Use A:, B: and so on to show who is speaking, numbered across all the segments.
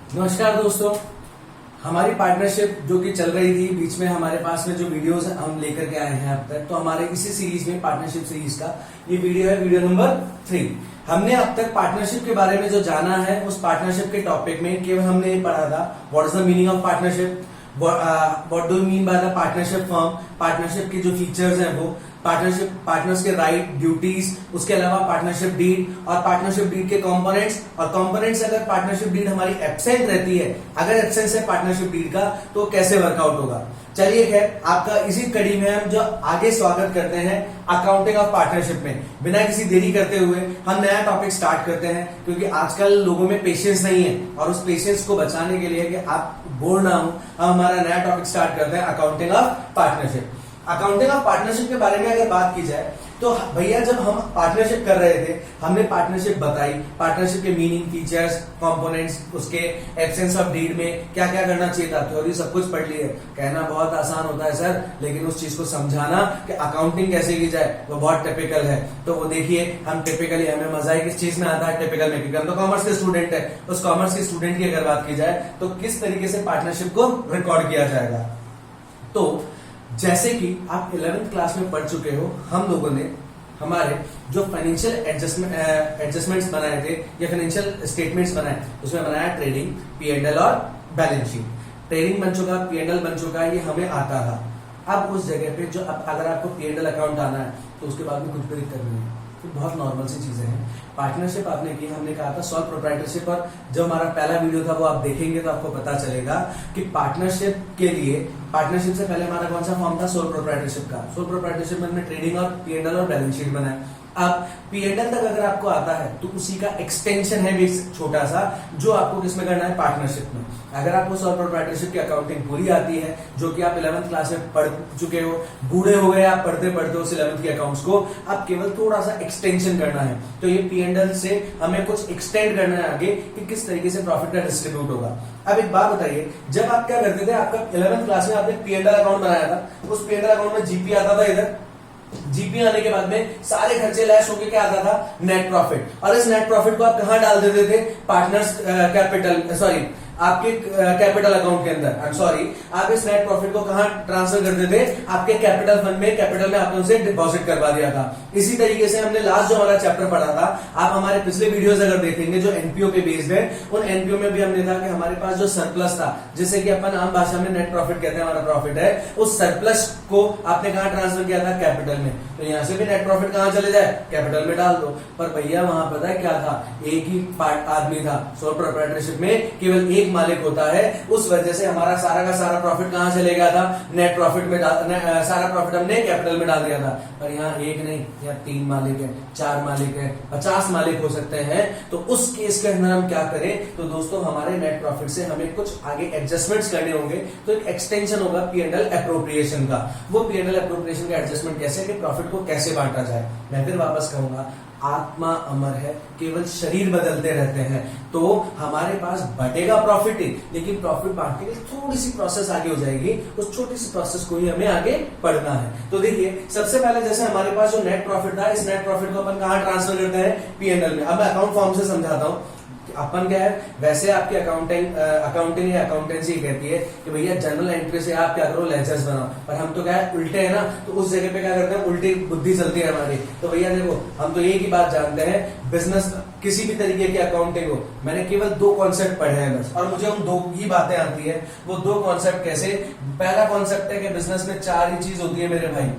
A: नमस्कार दोस्तों, हमारी पार्टनरशिप जो कि चल रही थी बीच में, हमारे पास में जो वीडियोस हम लेकर के आए हैं अब तक, तो हमारे इसी सीरीज में पार्टनरशिप सीरीज का ये वीडियो है, वीडियो नंबर 3। हमने अब तक पार्टनरशिप के बारे में जो जाना है, उस पार्टनरशिप के टॉपिक में केवल हमने ये पढ़ा था what is the meaning of partnership, what do you mean by the partnership firm, partnership के जो फीचर्स हैं वो, पार्टनर्स के राइट ड्यूटीज, उसके अलावा पार्टनरशिप डीड और पार्टनरशिप डीड के कंपोनेंट्स। और कंपोनेंट्स अगर पार्टनरशिप डीड हमारी एब्सेंट रहती है, अगर एब्सेंस है पार्टनरशिप डीड का, तो कैसे वर्कआउट होगा। चलिए खैर, आपका इसी कड़ी में हम जो आगे स्वागत करते हैं अकाउंटिंग ऑफ पार्टनरशिप में। बिना किसी देरी करते हुए हम नया टॉपिक स्टार्ट करते हैं, क्योंकि आजकल लोगों में पेशेंस नहीं है, और उस पेशेंस को बचाने के लिए कि आप बोर ना हो, हम हमारा नया टॉपिक स्टार्ट करते हैं accounting of partnership. Accounting of partnership के बारे में अगर बात की जाए तो भैया, जब हम पार्टनरशिप कर रहे थे, हमने पार्टनरशिप बताई, पार्टनरशिप के मीनिंग, फीचर्स, कंपोनेंट्स, उसके एब्सेंस ऑफ डीड में क्या क्या करना चाहिए था, थ्योरी सब कुछ पढ़ लिया। कहना बहुत आसान होता है सर, लेकिन उस चीज को समझाना कि अकाउंटिंग कैसे की जाए वो बहुत टिपिकल है। तो वो देखिए, हम टिपिकली, हमें मजा है किस चीज में आता है, टिपिकल में, क्योंकि हम तो कॉमर्स के स्टूडेंट है। उस कॉमर्स के स्टूडेंट की अगर बात की जाए तो किस तरीके से पार्टनरशिप को रिकॉर्ड किया जाएगा। तो जैसे कि आप 11th क्लास में पढ़ चुके हो, हम लोगों ने हमारे जो फाइनेंशियल एडजस्टमेंट्स बनाए थे या फाइनेंशियल स्टेटमेंट्स बनाए, उसमें बनाया ट्रेडिंग, P&L और बैलेंस शीट। ट्रेडिंग बन चुका, P&L बन चुका, ये हमें आता था। अब उस जगह पे जो अगर आपको P&L अकाउंट आना है तो उसके बाद में कुछ भी दिक्कत नहीं है, तो बहुत नॉर्मल सी चीजें हैं। पार्टनरशिप आपने की, हमने कहा था सॉल्व प्रोप्राइटरशिप, और जो हमारा पहला वीडियो था वो आप देखेंगे तो आपको पता चलेगा कि पार्टनरशिप के लिए, पार्टनरशिप से पहले हमारा कौन सा फॉर्म था, सोल प्रोप्राइटरशिप का। सोल प्रोप्राइटरशिप में हमने ट्रेडिंग और P&L और बैलेंस शीट बनाया। अब P&L तक अगर आपको आता है तो उसी का एक्सटेंशन है भी छोटा सा, जो आपको किसमें करना है, पार्टनरशिप में। अगर आपको सोल प्रोप्राइटरशिप की अकाउंटिंग पूरी आती है, जो कि आप 11th क्लास में पढ़ चुके हो, बूढ़े हो गए आप पढ़ते पढ़ते उस 11th के अकाउंट्स को, अब केवल थोड़ा सा एक्सटेंशन करना है। तो ये P&L से हमें कुछ एक्सटेंड करना है आगे कि किस तरीके से प्रॉफिट का डिस्ट्रीब्यूट होगा। अब एक बात बताइए, जब आप क्या करते थे, आपका 11th क्लास में आपने P&L अकाउंट बनाया था, उस P&L अकाउंट में जीपी आता था, इधर जीपी आने के बाद में सारे खर्चे लैस होके क्या आता था, नेट प्रॉफिट। और इस नेट प्रॉफिट को आप कहां डाल देते थे, पार्टनर्स कैपिटल, सॉरी आपके कैपिटल अकाउंट के अंदर, आई एम सॉरी, आप इस नेट प्रॉफिट को कहां ट्रांसफर करते थे, आपके कैपिटल फंड में, कैपिटल में आपने उसे डिपॉजिट करवा दिया था। इसी तरीके से हमने लास्ट जो हमारा चैप्टर पढ़ा था, आप हमारे पिछले वीडियोस अगर देखेंगे जो एनपीओ पे बेस्ड है, उन एनपीओ में भी हमने था कि हमारे पास जो सरप्लस था, जिसे कि अपन आम भाषा में नेट प्रॉफिट कहते हैं, हमारा प्रॉफिट है, उस सरप्लस को आपने कहां ट्रांसफर किया था, कैपिटल में। तो यहां से भी नेट प्रॉफिट कहां चले जाए, कैपिटल में डाल दो। पर भैया वहां पता है क्या था, एक ही आदमी था, सोल प्रोप्राइटरशिप में केवल एक मालिक होता है, उस वजह से हमारा सारा का सारा प्रॉफिट कहां चले गया था, नेट प्रॉफिट में, सारा प्रॉफिट हमने कैपिटल में डाल दिया था। पर यहाँ एक नहीं, यहाँ 3 मालिक है, 4 मालिक है, 50 मालिक हो सकते हैं। तो उस केस के अंदर हम क्या करें, तो दोस्तों हमारे नेट प्रॉफिट से हमें कुछ आगे एडजस्टमेंट्स करने होंगे। तो एक एक्सटेंशन होगा P&L एप्रोप्रिएशन का। वो P&L एप्रोप्रिएशन का एडजस्टमेंट कैसे, कि प्रॉफिट को कैसे बांटा जाए। मैं फिर वापस कहूंगा, आत्मा अमर है, केवल शरीर बदलते रहते हैं। तो हमारे पास बटेगा प्रॉफिट ही, लेकिन प्रॉफिट बांटने के लिए थोड़ी सी प्रोसेस आगे हो जाएगी, उस छोटी सी प्रोसेस को ही हमें आगे पढ़ना है। तो देखिए, सबसे पहले जैसे हमारे पास जो नेट प्रॉफिट था, इस नेट प्रॉफिट को अपन कहां ट्रांसफर करते हैं, P&L में। अब मैं अकाउंट फॉर्म से समझाता हूं। अपन क्या है, वैसे आपकी अकाउंटिंग या अकाउंटेंसी कहती है कि भैया जनरल एंट्री से आप क्या करो, लेजर्स बनाओ। पर हम तो क्या है, उल्टे है ना, तो उस जगह पे क्या करते हैं, उल्टी बुद्धि चलती है हमारी। तो भैया देखो, हम तो एक ही बात जानते हैं, बिजनेस किसी भी तरीके की अकाउंटिंग हो, मैंने केवल 2 कॉन्सेप्ट पढ़े हैं बस, और मुझे उन 2 ही बातें आती है। वो 2 कॉन्सेप्ट कैसे, पहला कॉन्सेप्ट है कि बिजनेस में 4 ही चीज होती है मेरे भाई,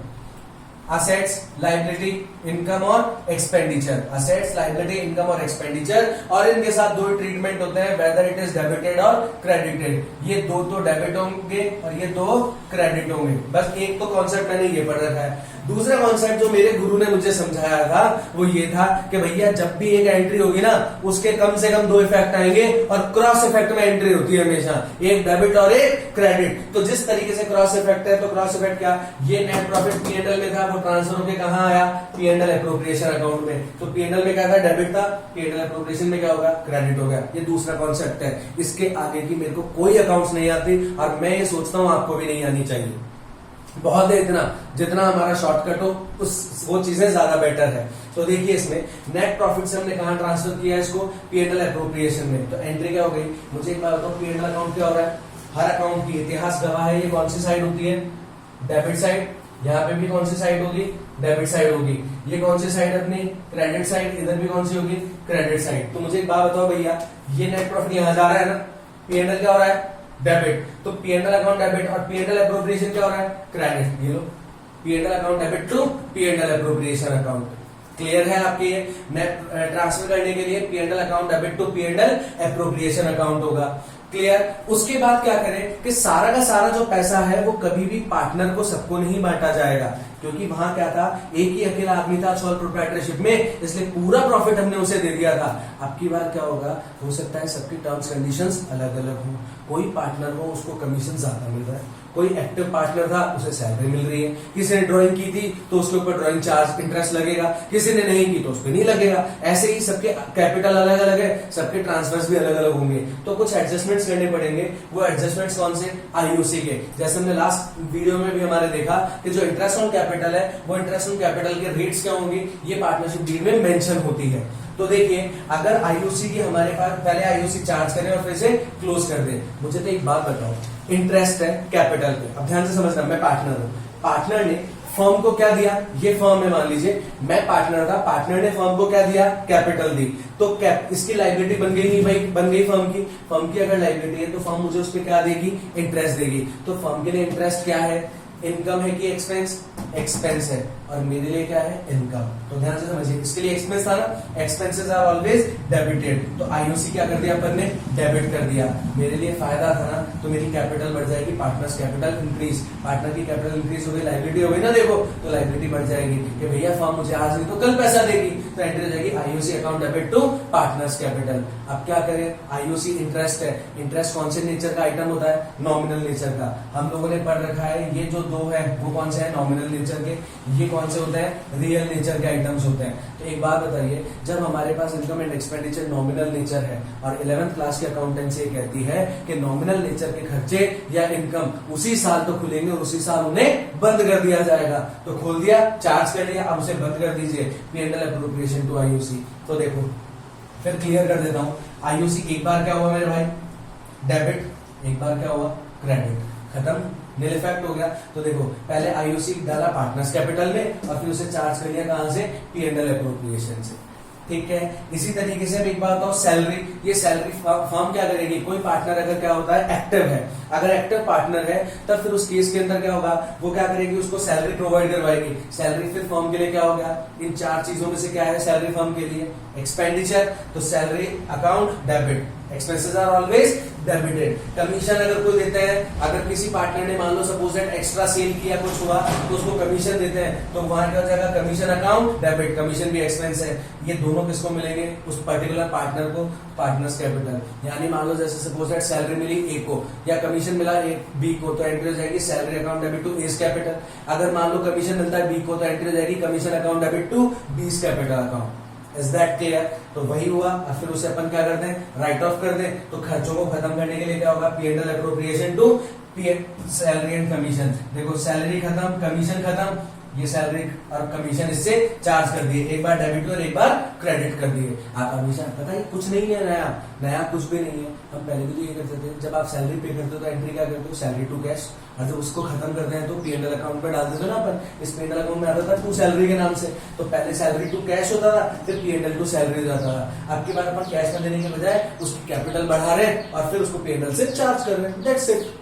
A: असेट्स, लायबिलिटी, इनकम और एक्सपेंडिचर। असेट्स, लायबिलिटी, इनकम और एक्सपेंडिचर, और इनके साथ 2 ट्रीटमेंट होते हैं, वेदर इट इज डेबिटेड और क्रेडिटेड। ये 2 तो डेबिट होंगे और ये 2 क्रेडिट होंगे। बस एक तो कॉन्सेप्ट मैंने ये पढ़ रखा है। दूसरा कॉन्सेप्ट जो मेरे गुरु ने मुझे समझाया था वो ये था कि भैया जब भी एक एंट्री होगी ना, उसके कम से कम 2 इफेक्ट आएंगे, और क्रॉस इफेक्ट में एंट्री होती है हमेशा, एक डेबिट और एक क्रेडिट। तो जिस तरीके से क्रॉस इफेक्ट है, तो क्रॉस इफेक्ट क्या, ये नेट प्रॉफिट P&L में था, वो ट्रांसफर होकर कहां आया, P&L एप्रोप्रिएशन अकाउंट में। तो P&L में क्या था, डेबिट था, P&L एप्रोप्रिएशन में क्या होगा, क्रेडिट हो गया। ये दूसरा कॉन्सेप्ट है। इसके आगे की मेरे को कोई अकाउंट्स नहीं आती, और मैं ये सोचता हूं आपको भी नहीं आनी चाहिए। बहुत है इतना, जितना हमारा शॉर्टकट हो वो चीजें ज्यादा बेटर है। तो देखिए इसमें नेट प्रॉफिट से हमने कहा ट्रांसफर किया इसको, P&L एप्रोप्रिएशन में। तो एंट्री क्या हो गई, मुझे एक बात बताओ, P&L अकाउंट क्या हो रहा है, हर अकाउंट की इतिहास गवाह है, ये कौन सी साइड होती है, डेबिट साइड। यहाँ पे भी कौन सी साइड होगी, डेबिट साइड होगी। ये कौन सी साइड अपनी, क्रेडिट साइड। इधर भी कौन सी होगी, क्रेडिट साइड। तो मुझे एक बात बताओ भैया, ये नेट प्रॉफिट यहाँ जा रहा है ना, P&L क्या हो रहा है, डेबिट। तो P&L अकाउंट डेबिट और P&L एप्रोप्रिएशन क्या हो रहा है, क्रेडिट। ये लो, P&L account debit to P&L appropriation account. Clear है आपके, ये नेट ट्रांसफर करने के लिए P&L account debit to P&L appropriation account होगा। क्लियर। उसके बाद क्या करें कि सारा का सारा जो पैसा है वो कभी भी पार्टनर को सबको नहीं बांटा जाएगा, क्योंकि वहां क्या था, एक ही अकेला आदमी था सोल प्रोप्राइटरशिप में, इसलिए पूरा प्रॉफिट हमने उसे दे दिया था। अब की बार क्या होगा, हो सकता है सबकी टर्म्स कंडीशंस अलग अलग हो, कोई पार्टनर हो उसको कमीशन ज्यादा मिल रहा है, कोई एक्टिव पार्टनर था उसे सैलरी मिल रही है, किसी ने ड्राइंग की थी तो उसके ऊपर ड्राइंग चार्ज इंटरेस्ट लगेगा, किसी ने नहीं की तो उस पर नहीं लगेगा। ऐसे ही सबके कैपिटल अलग अलग है, सबके ट्रांसफर्स भी अलग अलग होंगे, तो कुछ एडजस्टमेंट्स करने पड़ेंगे। वो एडजस्टमेंट्स कौन से, आईयूसी के। जैसे हमने लास्ट वीडियो में भी हमारे देखा कि जो इंटरेस्ट ऑन कैपिटल है वो इंटरेस्ट ऑन कैपिटल के रेट्स क्या होंगे, ये पार्टनरशिप डील में मेंशन होती है। तो देखिए, अगर आईयूसी की हमारे पास पहले आईयूसी चार्ज करें और फिर से क्लोज कर दें। मुझे तो एक बात बताओ, इंटरेस्ट है कैपिटल पे, अब ध्यान से समझना, मैं पार्टनर हूं, पार्टनर ने फर्म को क्या दिया, ये फर्म है मान लीजिए, मैं पार्टनर था, पार्टनर ने फर्म को क्या दिया, कैपिटल दी, तो इसकी लाइबिलिटी बन गई नहीं भाई, बन गई फर्म की अगर लाइबिलिटी है तो फर्म मुझे उस पर क्या देगी, इंटरेस्ट देगी। तो फर्म के लिए इंटरेस्ट क्या है, इनकम है कि एक्सपेंस, एक्सपेंस है, और मेरे लिए क्या है, इनकम। तो ध्यान से समझिए, इसके लिए एक्सपेंस था ना, एक्सपेंसेस आर ऑलवेज डेबिटेड, तो आईयूसी क्या कर दिया अपन ने, डेबिट कर दिया। मेरे लिए फायदा था ना, तो मेरी कैपिटल बढ़ जाएगी, पार्टनर्स कैपिटल इंक्रीज, पार्टनर की कैपिटल इंक्रीज हो गई, लाइबिलिटी हो गई ना, देखो तो लाइबिलिटी बढ़ जाएगी कि भैया फर्म मुझे आज नहीं तो कल पैसा देगी, तो एंट्री हो जाएगी IUC account debit to partners capital. अब क्या करें, आईयूसी इंटरेस्ट है, इंटरेस्ट कौन से नेचर का आइटम होता है, नॉमिनल नेचर का। हम लोगों ने पढ़ रखा है, ये जो दो है वो कौन से है, नॉमिनल नेचर के, ये कौन से होते हैं, रियल नेचर के आइटम्स होते हैं। तो एक बात बताइए, जब हमारे पास income and expenditure nominal nature है और 11th क्लास की अकाउंटेंसी ये कहती है कि नॉमिनल नेचर के खर्चे या इनकम उसी साल तो खुलेंगे और उसी साल उन्हें बंद कर दिया जाएगा, तो खोल दिया, चार्ज कर लिया, अब उसे बंद कर दीजिए, P&L एप्रोप्रिएशन टू आईयूसी। तो देखो फिर क्लियर कर देता हूं, आईयूसी एक बार क्या हुआ मेरे भाई, डेबिट, एक बार क्या हुआ, क्रेडिट, खत्म, नील इफेक्ट हो गया। तो देखो पहले आईयूसी डाला पार्टनर्स कैपिटल में और फिर उसे चार्ज कर लिया कहां से, P&L एप्रोप्रिएशन से, ठीक है। इसी तरीके से एक बात बताओ, सैलरी, ये सैलरी फर्म क्या करेगी, कोई पार्टनर अगर क्या होता है, एक्टिव है, अगर एक्टिव पार्टनर है तब फिर उस केस के अंदर क्या होगा, वो क्या करेगी, उसको सैलरी प्रोवाइड करवाएगी। सैलरी फिर फर्म के लिए क्या हो गया, इन चार चीजों में से क्या है सैलरी फर्म के लिए, एक्सपेंडिचर, तो salary account debit, expenses are always debited. Commission अगर कोई देते हैं, अगर किसी पार्टनर ने मान लो सपोज दैट एक्स्ट्रा सेल किया, कुछ हुआ तो उसको कमीशन देते हैं, तो वहां क्या हो जाएगा, कमीशन अकाउंट डेबिट, कमीशन भी एक्सपेंस है। ये दोनों किसको मिलेंगे, उस पर्टिकुलर पार्टनर को, पार्टनर्स कैपिटल। यानी मान लो जैसे सपोज दैट सैलरी मिली ए को या कमीशन मिला बी को, तो एंट्री हो जाएगी salary account debit to A's capital. अगर मान लो कमीशन मिलता है बी को, तो एंट्री हो जाएगी commission account debit to B's capital account. Is that clear? तो वही हुआ। अब फिर उसे अपन क्या करते हैं, राइट ऑफ कर दें। तो खर्चों को खत्म करने के लिए क्या होगा, P&L appropriation to salary and commission. देखो सैलरी खत्म, कमीशन खत्म, ये सैलरी और कमीशन इससे चार्ज कर दिए, एक बार डेबिट और एक बार क्रेडिट कर दिए। आप हमेशा पता है कुछ नहीं है, नया कुछ भी नहीं है। हम पहले भी तो ये करते थे, जब आप सैलरी पे करते हो तो एंट्री क्या करते हो, सैलरी टू कैश, और जब उसको खत्म करते हैं तो P&L अकाउंट पे डाल देते हो ना अपन। इस P&L अकाउंट में आता था टू सैलरी के नाम से, तो पहले सैलरी टू कैश होता था, फिर P&L टू सैलरी हो जाता था। अब की बार अपन कैश में देने के बजाय उसकी कैपिटल बढ़ा रहे और फिर उसको P&L से चार्ज कर रहे हैं, दैट्स इट।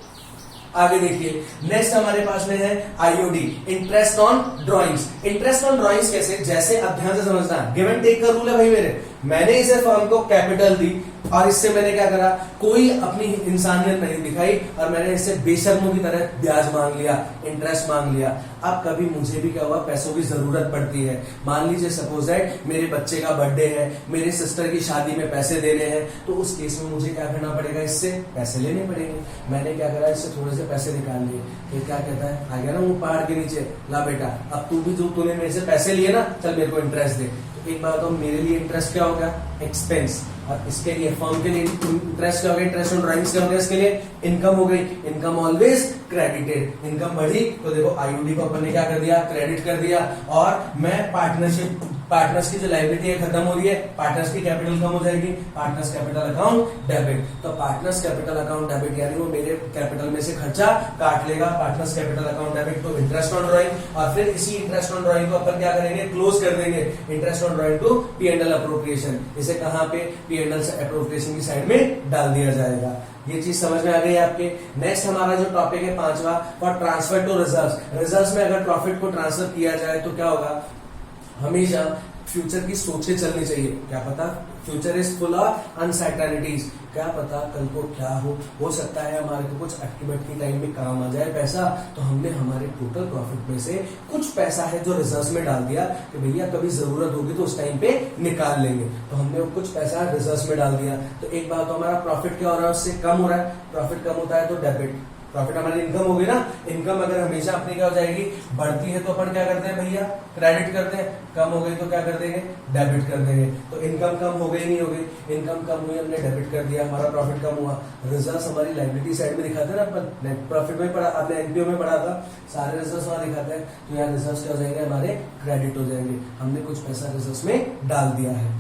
A: आगे देखिए, नेक्स्ट हमारे पास में है IOD, interest on drawings. Interest on drawings कैसे, जैसे अब ध्यान से समझना, गिव एंड टेक का रूल है भाई मेरे। मैंने इसे फर्म को कैपिटल दी और इससे मैंने क्या करा, कोई अपनी इंसानियत नहीं दिखाई और मैंने इससे बेशर्मों की तरह ब्याज मांग लिया, इंटरेस्ट मांग लिया। अब कभी मुझे भी क्या हुआ, पैसों की जरूरत पड़ती है। मान लीजिए सपोज दैट मेरे बच्चे का बर्थडे है, मेरे सिस्टर की शादी में पैसे देने हैं, तो उस केस में मुझे क्या करना पड़ेगा, इससे पैसे लेने पड़ेंगे। मैंने क्या करा, इससे थोड़े से पैसे निकाल लिए। फिर क्या कहता है, आ गया ना वो पहाड़ के नीचे, ला बेटा अब तू भी जो तूने मेरे से पैसे लिए ना, चल मेरे को इंटरेस्ट दे। तो एक बात बताओ, मेरे लिए इंटरेस्ट क्या होगा? एक्सपेंस। और इसके लिए फर्म के लिए इंटरेस्ट क्या हो गया? इंटरेस्ट ऑन ड्राइंग्स क्या हो गया? इसके लिए इनकम हो गई। Income always credited. इनकम बढ़ी तो देखो आईयूडी को अपन ने क्या कर दिया? क्रेडिट कर दिया। और मैं पार्टनर्स की जो लायबिलिटी है खत्म हो रही है, पार्टनर्स की कैपिटल कम हो जाएगी, पार्टनर्स कैपिटल अकाउंट डेबिट। तो पार्टनर्स कैपिटल अकाउंट डेबिट यानी वो मेरे कैपिटल में से खर्चा काट लेगा। पार्टनर्स कैपिटल अकाउंट डेबिट तो इंटरेस्ट ऑन ड्राइंग, और फिर इसी इंटरेस्ट ऑन ड्राइंग को अपन क्या करेंगे? क्लोज कर देंगे। Interest on drawing to P&L appropriation. इसे कहां पे? P&L से अप्रोप्रिएशन की साइड में डाल दिया जाएगा। ये चीज समझ में आ गई आपके। नेक्स्ट हमारा जो टॉपिक है 5वां, for transfer to reserves. Reserves में अगर प्रॉफिट को ट्रांसफर किया जाए तो क्या होगा? हमेशा फ्यूचर की सोचे चलनी चाहिए। क्या पता, future is full of uncertainties. क्या पता कल को क्या हो सकता है हमारे को कुछ अटकी टाइम में काम आ जाए पैसा, तो हमने हमारे टोटल प्रॉफिट में से कुछ पैसा है जो रिजर्व्स में डाल दिया कि भैया कभी जरूरत होगी तो उस टाइम पे निकाल लेंगे, तो हमने वो कुछ पैसा रिजर्व्स में डाल दिया। तो एक बात तो हमारा प्रॉफिट क्या हो रहा है? उससे कम हो रहा है। प्रॉफिट कम होता है तो डेबिट। प्रॉफिट हमारी इनकम होगी ना, इनकम अगर हमेशा अपनी क्या हो जाएगी? बढ़ती है तो अपन क्या करते हैं भैया? क्रेडिट करते हैं। कम हो गई तो क्या कर देंगे? डेबिट कर देंगे। तो इनकम कम हो गई, नहीं हो गई? इनकम कम हुई, हमने डेबिट कर दिया, हमारा प्रॉफिट कम हुआ। रिजर्व्स हमारी लायबिलिटी साइड में दिखाते हैं ना अपन, नेट प्रॉफिट में पढ़ा, आपने एनपीओ में पढ़ा था, सारे रिजर्व्स वहां दिखाते हैं। तो यहाँ रिजर्व्स क्या हो जाएंगे? हमारे क्रेडिट हो जाएंगे। हमने कुछ पैसा रिजर्व्स में डाल दिया है।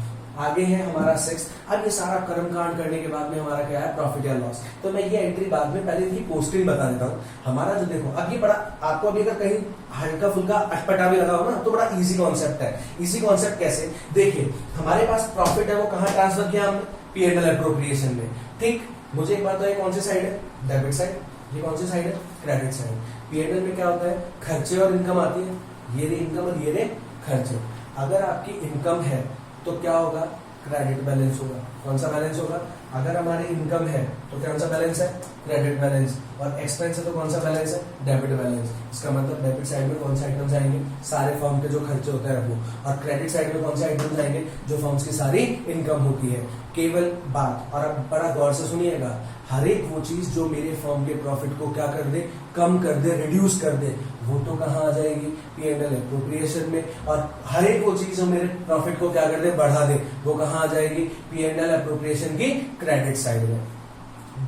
A: आगे है हमारा 6। अब ये सारा कर्मकांड करने के बाद में हमारा क्या है? प्रॉफिट या लॉस। तो मैं ये एंट्री बाद में पहले ही पोस्टिंग बता देता हूँ। हमारा जो देखो अब ये बड़ा आपको अभी अगर कहीं हल्का फुल्का अटपटा भी लगा हो ना तो बड़ा इजी कॉन्सेप्ट है। इजी कॉन्सेप्ट कैसे? देखिए हमारे पास प्रॉफिट है, वो कहाँ ट्रांसफर किया हमने? P&L एप्रोप्रिएशन में। ठीक, मुझे एक बात तो, ये कौन सी साइड है? Debit side. ये कौन सी साइड है? Credit side. P&L में क्या होता है? खर्चे और इनकम आती है। ये रे इनकम और ये रे खर्चे। अगर आपकी इनकम है तो क्या होगा? क्रेडिट बैलेंस होगा। कौन सा बैलेंस होगा? अगर हमारी इनकम है तो कौन सा बैलेंस है? Credit balance. और एक्सपेंस है तो कौन सा बैलेंस है? Debit balance. इसका मतलब डेबिट साइड में कौन से आइटम्स आएंगे? सारे फर्म के जो खर्चे होते हैं वो। और क्रेडिट साइड में कौन से आइटम्स आएंगे? जो फर्म्स की सारी इनकम होती है। केवल बात, और अब बड़ा गौर से सुनिएगा, हर एक वो चीज जो मेरे फर्म के प्रॉफिट को क्या कर दे? कम कर दे, रिड्यूस कर दे, वो तो कहाँ आ जाएगी? P&L एप्रोप्रिएशन में। और हर एक वो चीज जो मेरे प्रॉफिट को क्या कर दे? बढ़ा दे, वो कहाँ आ जाएगी? P&L एप्रोप्रिएशन की क्रेडिट साइड में।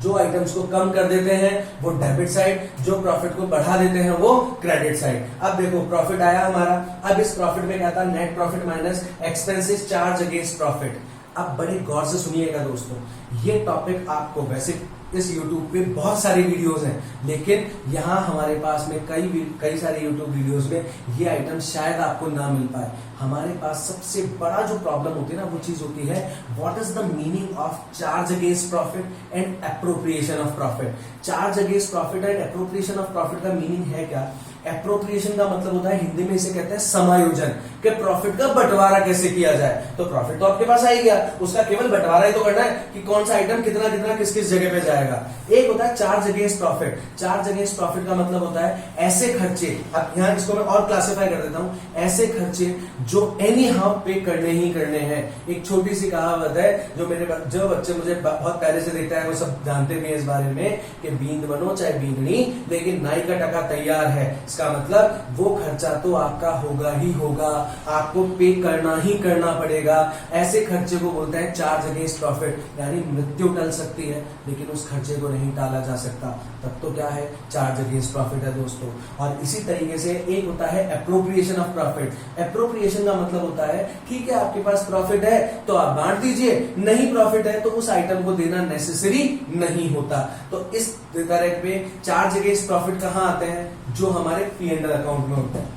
A: जो आइटम्स को कम कर देते हैं वो डेबिट साइड, जो प्रॉफिट को बढ़ा देते हैं वो क्रेडिट साइड। अब देखो प्रॉफिट आया हमारा, अब इस प्रॉफिट में क्या था? Net profit minus expenses charge against profit. अब बड़े गौर से सुनिएगा दोस्तों, ये टॉपिक आपको वैसे इस YouTube पे बहुत सारी वीडियोस हैं, लेकिन यहाँ हमारे पास में कई सारे YouTube वीडियोस में ये आइटम शायद आपको ना मिल पाए। हमारे पास सबसे बड़ा जो प्रॉब्लम होती है ना वो चीज होती है, what is the meaning of charge against profit and appropriation of profit. Charge against profit and appropriation of profit का मीनिंग है क्या? एप्रोप्रिएशन का मतलब होता है, हिंदी में इसे कहते हैं समायोजन, कि प्रॉफिट का बंटवारा कैसे किया जाए। तो प्रॉफिट तो आपके पास आ ही गया, उसका केवल बंटवारा ही तो करना है कि कौन सा आइटम कितना कितना किस किस जगह पे जाएगा। एक होता है charge against profit. Charge against profit का मतलब होता है ऐसे खर्चे, अब यहाँ इसको मैं और क्लासिफाई कर देता हूँ, ऐसे खर्चे जो एनी हाउ पे करने ही करने हैं। एक छोटी सी कहावत है जो बच्चे मुझे बहुत पहले से देखता है वो सब जानते भी हैं इस बारे में, कि बींद बनो चाहे बींदनी, लेकिन नाई का टका तैयार है। इसका मतलब वो खर्चा तो आपका होगा ही होगा, आपको पे करना ही करना पड़ेगा। ऐसे खर्चे को बोलते हैं चार्ज अगेंस्ट प्रॉफिट, यानी मृत्यु टल सकती है लेकिन उस खर्चे को नहीं टाला जा सकता, तब तो क्या है? चार्ज अगेंस्ट प्रॉफिट है दोस्तों। और इसी तरीके से एक होता है एप्रोप्रिएशन ऑफ प्रॉफिट। एप्रोप्रिएशन का मतलब होता है ठीक है आपके पास प्रॉफिट है तो आप बांट दीजिए, नहीं प्रॉफिट है तो उस आइटम को देना नेसेसरी नहीं होता। तो इस तरह पे चार्ज अगेंस्ट प्रॉफिट कहां आते हैं? जो हमारे P&L अकाउंट में होता है।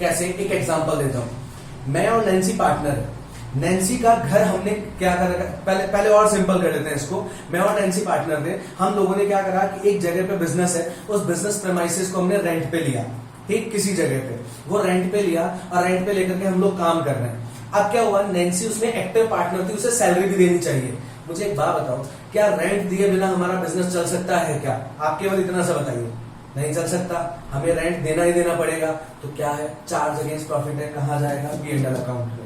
A: कैसे? एक एग्जांपल देता हूं। मैं और नैन्सी पार्टनर है। नैन्सी का घर हमने क्या करा, पहले और सिंपल कर लेते हैं इसको। मैं और नैन्सी पार्टनर थे, हम लोगों ने क्या करा कि एक जगह पे बिजनेस है, उस बिजनेस प्रेमाइसेस को हमने रेंट पे लिया, ठीक, किसी जगह पे वो रेंट पे लिया, और रेंट पे लेकर के हम लोग काम कर रहे हैं। अब क्या हुआ, नैन्सी उसमें एक्टिव पार्टनर थी, उसे सैलरी भी देनी चाहिए। मुझे एक बात बताओ, क्या रेंट दिए बिना हमारा बिजनेस चल सकता है क्या? आप केवल इतना सा बताइए, नहीं चल सकता, हमें रेंट देना ही देना पड़ेगा। तो क्या है? चार्ज अगेंस्ट प्रॉफिट है, कहां जाएगा? P&L अकाउंट में।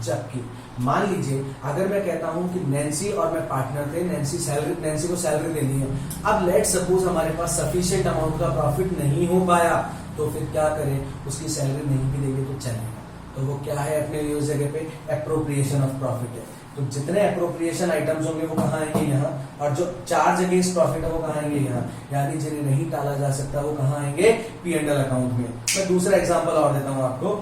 A: जबकि मान लीजिए अगर मैं कहता हूं कि नैन्सी और मैं पार्टनर थे, नैन्सी को सैलरी देनी है, अब लेट सपोज हमारे पास सफिशिएंट अमाउंट का प्रॉफिट नहीं हो पाया, तो फिर क्या करें? उसकी सैलरी नहीं भी देंगे तो चलेगा। तो वो क्या है अपने लिए उस जगह पे, एप्रोप्रिएशन ऑफ प्रॉफिट है। तो जितने एप्रोप्रिएशन आइटम्स होंगे वो कहाँ आएंगे, यहाँ, और जो चार्ज अगेंस्ट प्रॉफिट है वो कहाँ आएंगे, यहाँ, यानी जिन्हें नहीं टाला जा सकता वो कहाँ आएंगे, P&L अकाउंट में। मैं दूसरा एग्जांपल और देता हूं आपको।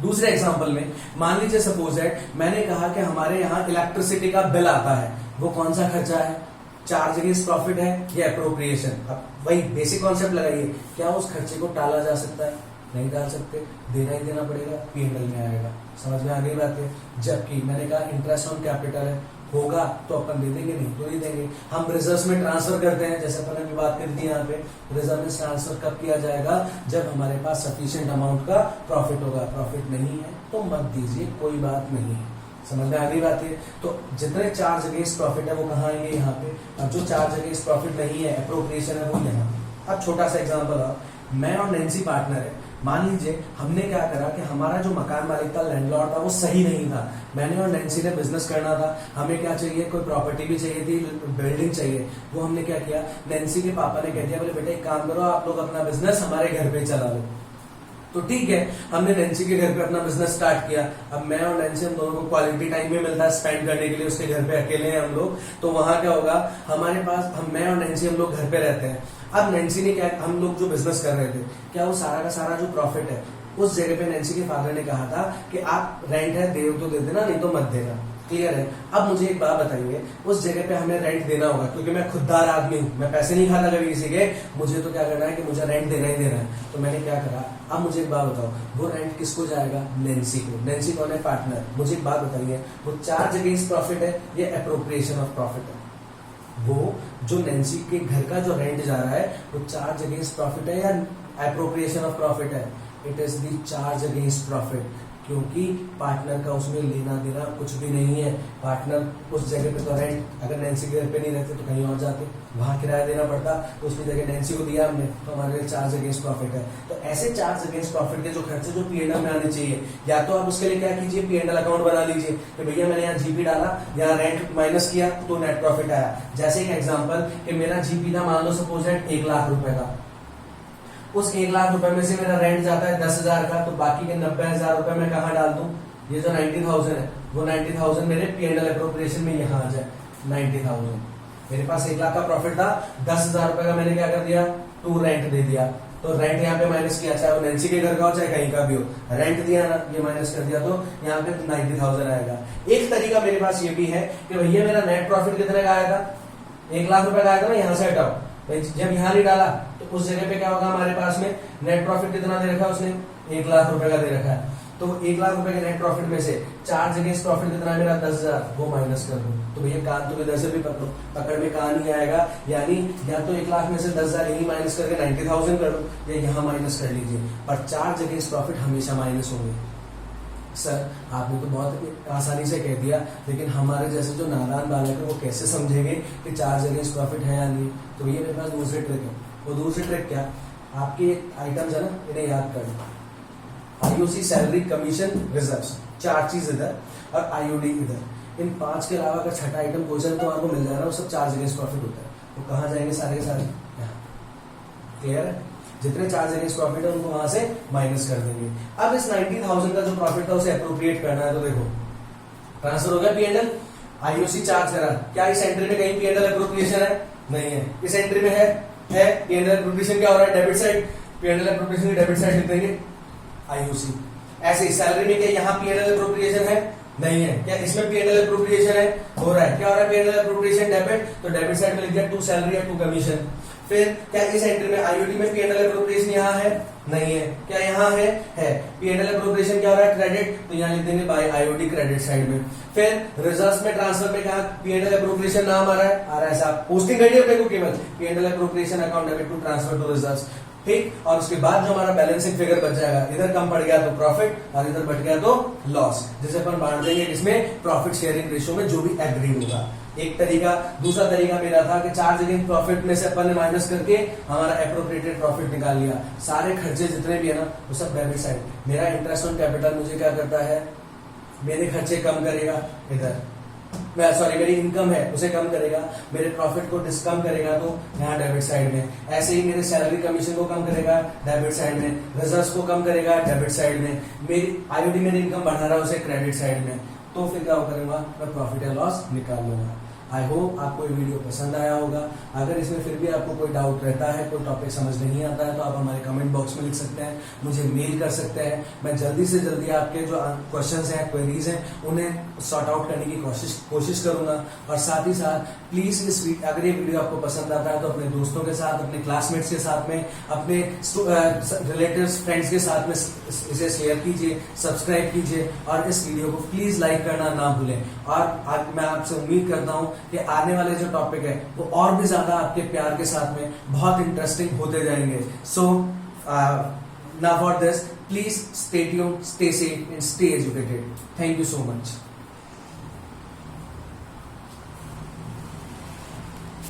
A: दूसरे एग्जांपल में मान लीजिए सपोज है मैंने कहा कि हमारे यहाँ इलेक्ट्रिसिटी का बिल आता है, वो कौन सा खर्चा है, चार्ज अगेंस्ट प्रॉफिट है या एप्रोप्रिएशन। अब वही बेसिक कॉन्सेप्ट लगाइए, क्या उस खर्चे को टाला जा सकता है, नहीं डाल सकते, देना ही देना पड़ेगा, P&L में आएगा। समझ में आ गई बात है। जबकि मैंने कहा इंटरेस्ट ऑन कैपिटल है, होगा तो अपन दे देंगे, नहीं तो नहीं देंगे। हम रिजर्व में ट्रांसफर करते हैं, जैसे अपन ने बात कर दी यहाँ पे, रिजर्व में ट्रांसफर कब किया जाएगा, जब हमारे पास सफिशिएंट अमाउंट का प्रॉफिट होगा। प्रॉफिट नहीं है तो मत दीजिए, कोई बात नहीं है। समझ में आ गई बात है। तो जितने चार्ज अगेंस्ट प्रॉफिट है वो कहाँ आएंगे, यहाँ पे, और जो चार्ज अगेंस्ट प्रॉफिट नहीं है, एप्रोप्रिएशन है, वो यहाँ। अब छोटा सा एग्जाम्पल है, मैं और नैन्सी पार्टनर है। मान लीजिए हमने क्या करा कि हमारा जो मकान मालिक था, लैंडलॉर्ड था, वो सही नहीं था। मैंने और नैन्सी ने बिजनेस करना था, हमें क्या चाहिए, कोई प्रॉपर्टी भी चाहिए थी, बिल्डिंग चाहिए। वो हमने क्या किया, नैन्सी के पापा ने कह दिया, बोले बेटा एक काम करो, आप लोग अपना बिजनेस हमारे घर पे चला लो। तो ठीक है, हमने नैन्सी के घर पे अपना बिजनेस स्टार्ट किया। अब मैं और नैन्सी, हम दोनों को क्वालिटी टाइम भी मिलता है स्पेंड करने के लिए, उसके घर पे अकेले हैं हम लोग। तो वहां क्या होगा, हमारे पास, मैं और नैन्सी हम लोग घर पे रहते हैं। अब नैन्सी ने क्या, हम लोग जो बिजनेस कर रहे थे, क्या वो सारा का सारा जो प्रॉफिट है, उस जगह पे नैन्सी के फादर ने कहा था कि आप रेंट है दे तो दे देना, नहीं तो मत देना। क्लियर है। अब मुझे एक बात बताइए, उस जगह पे हमें रेंट देना होगा, क्योंकि मैं खुददार आदमी हूं, मैं पैसे नहीं खाता कभी किसी के, मुझे तो क्या करना है कि मुझे रेंट देना ही देना है। तो मैंने क्या करा, अब मुझे एक बात बताओ, वो रेंट किसको जाएगा, नैन्सी को। नैन्सी कौन है, पार्टनर। मुझे एक बात बताइए, वो चार्ज अगेंस्ट प्रॉफिट है या एप्रोप्रिएशन ऑफ प्रॉफिट है। वो जो नैन्सी के घर का जो रेंट जा रहा है, वो चार्ज अगेंस्ट प्रॉफिट है या एप्रोप्रिएशन ऑफ प्रॉफिट है। It is the charge against profit, क्योंकि पार्टनर का उसमें लेना देना कुछ भी नहीं है। पार्टनर उस जगह पे तो रेंट, अगर नैन्सी के घर पे नहीं रहते तो कहीं और जाते, वहां किराया देना पड़ता, तो उसकी जगह नैन्सी को दिया हमने, तो हमारे लिए चार्ज अगेंस्ट प्रॉफिट है। तो ऐसे चार्ज अगेंस्ट प्रॉफिट के जो खर्चे जो P&L में आने चाहिए, या तो आप उसके लिए क्या कीजिए, P&L अकाउंट बना लीजिए कि भैया मैंने यहाँ जीपी डाला, यहाँ रेंट माइनस किया तो नेट प्रॉफिट आया। जैसे एक एग्जाम्पल कि मेरा जीपी था, मान लो सपोज है 1 लाख रुपए का, उस 1 लाख रुपए में से मेरा रेंट जाता है 10,000 का, तो बाकी के 90,000 रुपए मैं कहाँ डाल दूं, ये जो 90,000 है, वो 90,000 मेरे P&L एप्रोप्रिएशन में यहाँ आ जाए। 90,000 मेरे पास 1 लाख का प्रॉफिट था, 10,000 रुपए का मैंने क्या कर दिया, टू रेंट दे दिया। तो रेंट यहाँ पे माइनस किया, चाहे वो नैन्सी के घर का हो चाहे कहीं का भी हो, रेंट दिया ना, ये माइनस कर दिया, तो यहाँ पे 90,000 आएगा। एक तरीका मेरे पास ये भी है कि भैया मेरा नेट प्रॉफिट कितने का आया था, 1 लाख रुपए का आया था ना, यहाँ से हटाओ, जब यहाँ नहीं डाला तो उस जगह पे क्या होगा, हमारे पास में नेट प्रॉफिट कितना दे रखा है उसने, 1 लाख रुपए का दे रखा है। तो 1 लाख रुपए के नेट प्रॉफिट में से चार्ज अगेंस्ट प्रॉफिट कितना है मेरा, 10,000, वो माइनस कर दो। तो भैया कान तो इधर से भी पकड़ो, पकड़ में कान ही आएगा, यानी या तो 1 लाख में से 10,000 यही माइनस करके 90,000 कर दो, या यहाँ माइनस कर लीजिए, पर चार्ज अगेंस्ट प्रॉफिट हमेशा माइनस होंगे। सर आपने तो बहुत आसानी से कह दिया, लेकिन हमारे जैसे जो नादान बालक है वो कैसे समझेंगे कि चार्ज अगेंस्ट प्रॉफिट है या नहीं। तो ये मेरे पास दूसरी ट्रिक है। वो दूसरी ट्रिक क्या, आपके आइटम्स है ना, इन्हें याद कर लो। IOC सैलरी, कमीशन, रिजर्व्स, 4 चीज इधर और IOD इधर। इन 5 के अलावा अगर छठा आइटम क्वेश्चन तो आपको मिल जाएगा, वो सब चार्ज अगेंस्ट प्रॉफिट होता है। वो कहाँ जाएंगे सारे के सारे, क्लियर है। जितने चार्ज अगेंस्ट प्रॉफिट है उनको वहां से माइनस कर देंगे। अब इस 90,000 का जो प्रॉफिट था उसे अप्रोप्रिएट करना है, तो देखो ट्रांसफर हो गया P&L, IOC चार्ज करा, क्या इस एंट्री में कहीं P&L एप्रोप्रिएशन है, नहीं है। इस एंट्री में है P&L एप्रोप्रिएशन क्या हो रहा है, डेबिट साइड, P&L एप्रोप्रिएशन की डेबिट साइड लिख देंगे IOC। ऐसे सैलरी में क्या यहाँ P&L एप्रोप्रिएशन है, नहीं है। क्या इसमें P&L एप्रोप्रिएशन है, हो रहा है। क्या हो रहा है, P&L एप्रोप्रिएशन डेबिट, तो डेबिट साइड में लिख दिया टू सैलरी या टू कमीशन। फिर क्या इस एंट्री में IOD में P&L एप्रोप्रिएशन यहाँ है, नहीं है। क्या यहाँ है P&L एप्रोप्रिएशन क्या हो रहा है, क्रेडिट, तो यहाँ लिख देंगे बाय IOD क्रेडिट साइड में। फिर रिजर्व्स में ट्रांसफर में कहा P&L एप्रोप्रिएशन नाम आ रहा है साहब, पोस्टिंग करिए अपने को केवल P&L appropriation account debit to transfer to reserves, ठीक। और उसके बाद जो हमारा बैलेंसिंग फिगर बच जाएगा, इधर कम पड़ गया तो प्रॉफिट और इधर बढ़ गया तो लॉस, जिसे अपन बांट देंगे इसमें प्रॉफिट शेयरिंग रेशियो में जो भी एग्रीड होगा। एक तरीका। दूसरा तरीका मेरा था कि चार्ज अगेंस्ट प्रॉफिट में से अपन ने माइनस करके हमारा एप्रोप्रिएटेड प्रॉफिट निकाल लिया। सारे खर्चे जितने भी है ना वो सब डेबिट साइड। मेरा इंटरेस्ट ऑन कैपिटल मुझे क्या करता है, मेरे खर्चे कम करेगा इधर, सॉरी मेरी इनकम है उसे कम करेगा, मेरे प्रॉफिट को कम करेगा तो यहाँ डेबिट साइड में, ऐसे ही मेरे सैलरी कमीशन को कम करेगा डेबिट साइड में, रिजर्व्स को कम करेगा डेबिट साइड में, मेरी आईओडी मेरी इनकम बढ़ा रहा है उसे क्रेडिट साइड में, तो फिर क्या करूंगा मैं प्रॉफिट या लॉस निकाल लूंगा। आई होप आपको ये वीडियो पसंद आया होगा। अगर इसमें फिर भी आपको कोई डाउट रहता है, कोई टॉपिक समझ नहीं आता है, तो आप हमारे कमेंट बॉक्स में लिख सकते हैं, मुझे मेल कर सकते हैं। मैं जल्दी से जल्दी आपके जो क्वेश्चंस हैं, क्वेरीज हैं, उन्हें सॉर्ट आउट करने की कोशिश करूंगा। और साथ ही साथ प्लीज अगर ये वीडियो आपको पसंद आता है तो अपने दोस्तों के साथ, अपने क्लासमेट्स के साथ में, अपने रिलेटिव्स फ्रेंड्स के साथ में इसे शेयर कीजिए, सब्सक्राइब कीजिए और इस वीडियो को प्लीज लाइक करना ना भूलें। और मैं आपसे उम्मीद करता हूं कि आने वाले जो टॉपिक है वो और भी ज्यादा आपके प्यार के साथ में बहुत इंटरेस्टिंग होते जाएंगे। So now for this please stay tuned, stay safe and stay educated. Thank you so much.